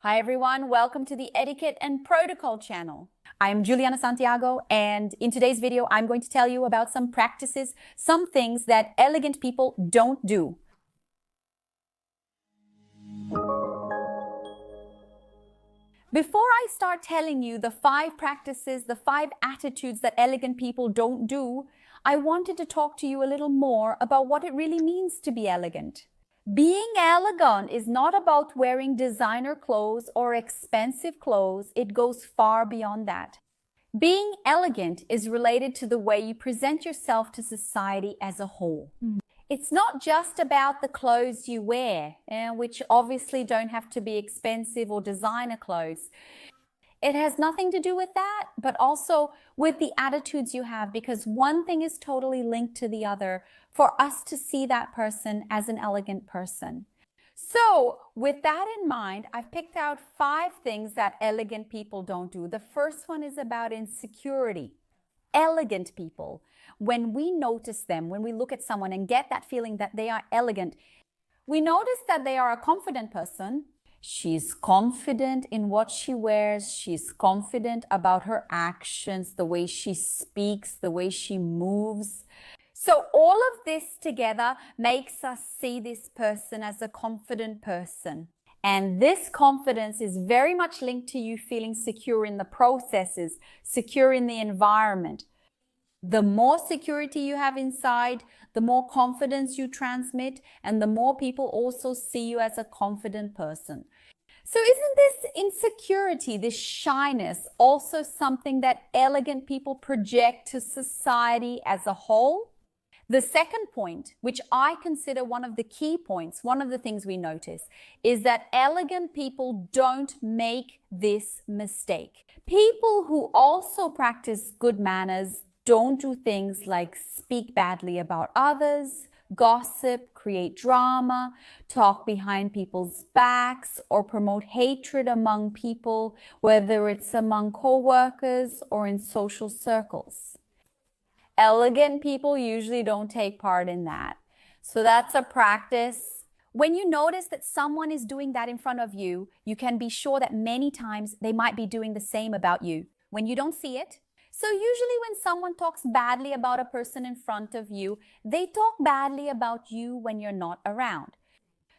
Hi everyone, welcome to the Etiquette and Protocol channel. I'm Juliana Santiago, and in today's video I'm going to tell you about some practices, some things that elegant people don't do. Before I start telling you the 5 practices, the 5 attitudes that elegant people don't do, I wanted to talk to you a little more about what it really means to be elegant. Being elegant is not about wearing designer clothes or expensive clothes. It goes far beyond that. Being elegant is related to the way you present yourself to society as a whole. It's not just about the clothes you wear, which obviously don't have to be expensive or designer clothes. It has nothing to do with that, but also with the attitudes you have, because one thing is totally linked to the other for us to see that person as an elegant person. So with that in mind, I've picked out 5 things that elegant people don't do. The first one is about insecurity. Elegant people, when we notice them, when we look at someone and get that feeling that they are elegant, we notice that they are a confident person. She's confident in what she wears. She's confident about her actions, the way she speaks, the way she moves. So all of this together makes us see this person as a confident person. And this confidence is very much linked to you feeling secure in the processes, secure in the environment. The more security you have inside, the more confidence you transmit, and the more people also see you as a confident person. So isn't this insecurity, this shyness, also something that elegant people project to society as a whole? The second point, which I consider one of the key points, one of the things we notice, is that elegant people don't make this mistake. People who also practice good manners don't do things like speak badly about others, gossip, create drama, talk behind people's backs, or promote hatred among people, whether it's among co-workers or in social circles. Elegant people usually don't take part in that. So that's a practice. When you notice that someone is doing that in front of you, you can be sure that many times they might be doing the same about you when you don't see it. So usually when someone talks badly about a person in front of you, they talk badly about you when you're not around.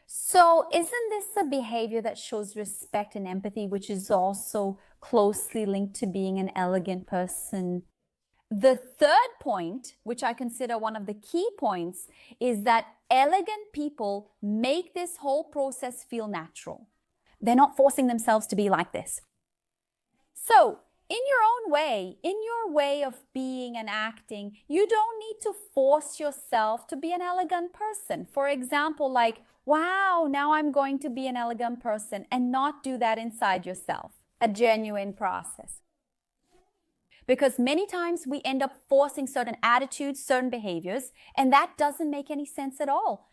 So isn't this a behavior that shows respect and empathy, which is also closely linked to being an elegant person? The third point, which I consider one of the key points, is that elegant people make this whole process feel natural. They're not forcing themselves to be like this. So, in your own way, in your way of being and acting, you don't need to force yourself to be an elegant person. For example, like, wow, now I'm going to be an elegant person, and not do that inside yourself. A genuine process. Because many times we end up forcing certain attitudes, certain behaviors, and that doesn't make any sense at all.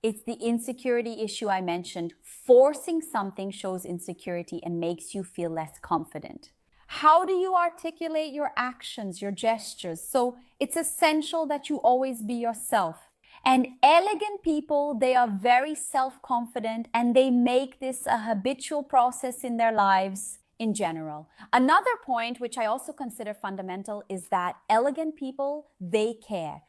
It's the insecurity issue I mentioned. Forcing something shows insecurity and makes you feel less confident. How do you articulate your actions, your gestures? So it's essential that you always be yourself. And elegant people, they are very self-confident, and they make this a habitual process in their lives in general. Another point, which I also consider fundamental, is that elegant people, they care.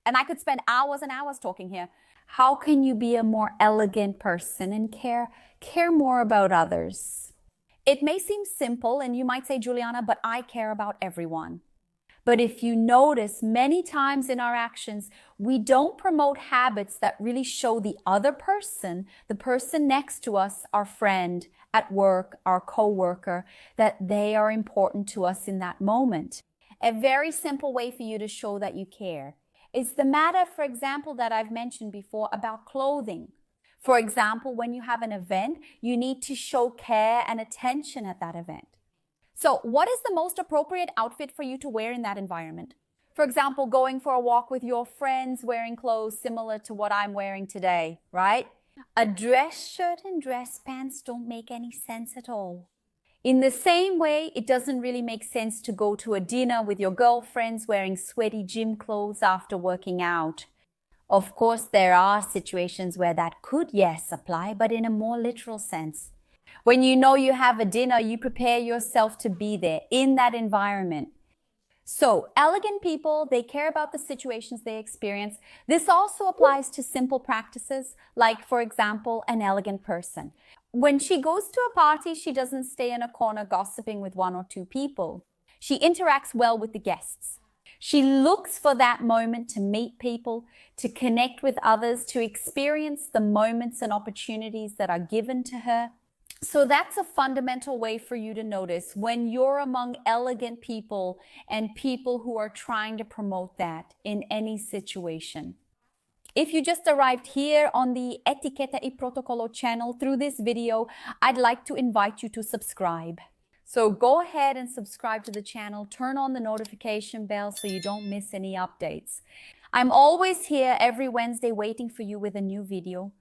And I could spend hours and hours talking here. How can you be a more elegant person and care more about others? It may seem simple, and you might say, Juliana, but I care about everyone. But if you notice, many times in our actions, we don't promote habits that really show the other person, the person next to us, our friend at work, our co-worker, that they are important to us in that moment. A very simple way for you to show that you care is the matter, for example, that I've mentioned before about clothing. For example, when you have an event, you need to show care and attention at that event. So what is the most appropriate outfit for you to wear in that environment? For example, going for a walk with your friends wearing clothes similar to what I'm wearing today, right? A dress shirt and dress pants don't make any sense at all. In the same way, it doesn't really make sense to go to a dinner with your girlfriends wearing sweaty gym clothes after working out. Of course, there are situations where that could, yes, apply, but in a more literal sense. When you know you have a dinner, you prepare yourself to be there in that environment. So elegant people, they care about the situations they experience. This also applies to simple practices, like, for example, an elegant person. When she goes to a party, she doesn't stay in a corner gossiping with one or two people. She interacts well with the guests. She looks for that moment to meet people, to connect with others, to experience the moments and opportunities that are given to her. So that's a fundamental way for you to notice when you're among elegant people and people who are trying to promote that in any situation. If you just arrived here on the Etiquette e Protocolo channel through this video, I'd like to invite you to subscribe. So go ahead and subscribe to the channel, turn on the notification bell so you don't miss any updates. I'm always here every Wednesday waiting for you with a new video.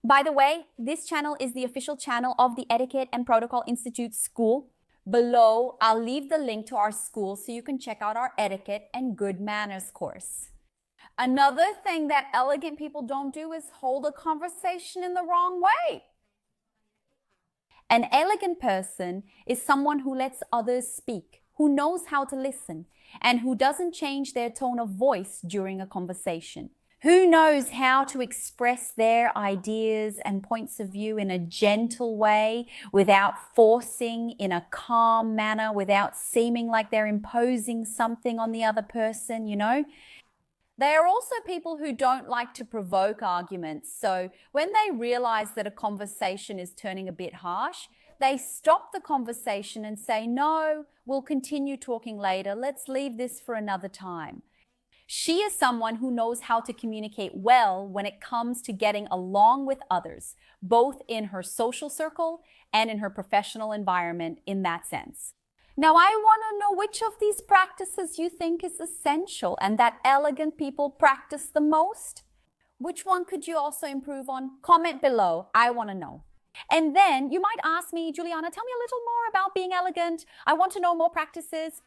By the way, this channel is the official channel of the Etiquette and Protocol Institute School. Below, I'll leave the link to our school so you can check out our etiquette and good manners course. Another thing that elegant people don't do is hold a conversation in the wrong way. An elegant person is someone who lets others speak, who knows how to listen, and who doesn't change their tone of voice during a conversation. Who knows how to express their ideas and points of view in a gentle way, without forcing, in a calm manner, without seeming like they're imposing something on the other person, you know? They are also people who don't like to provoke arguments. So when they realize that a conversation is turning a bit harsh, they stop the conversation and say, no, we'll continue talking later. Let's leave this for another time. She is someone who knows how to communicate well when it comes to getting along with others, both in her social circle and in her professional environment in that sense. Now, I want to know which of these practices you think is essential and that elegant people practice the most. Which one could you also improve on? Comment below. I want to know. And then you might ask me, Juliana, tell me a little more about being elegant. I want to know more practices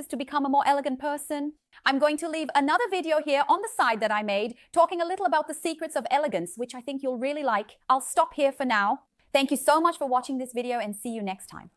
to become a more elegant person. I'm going to leave another video here on the side that I made talking a little about the secrets of elegance, which I think you'll really like. I'll stop here for now. Thank you so much for watching this video and see you next time.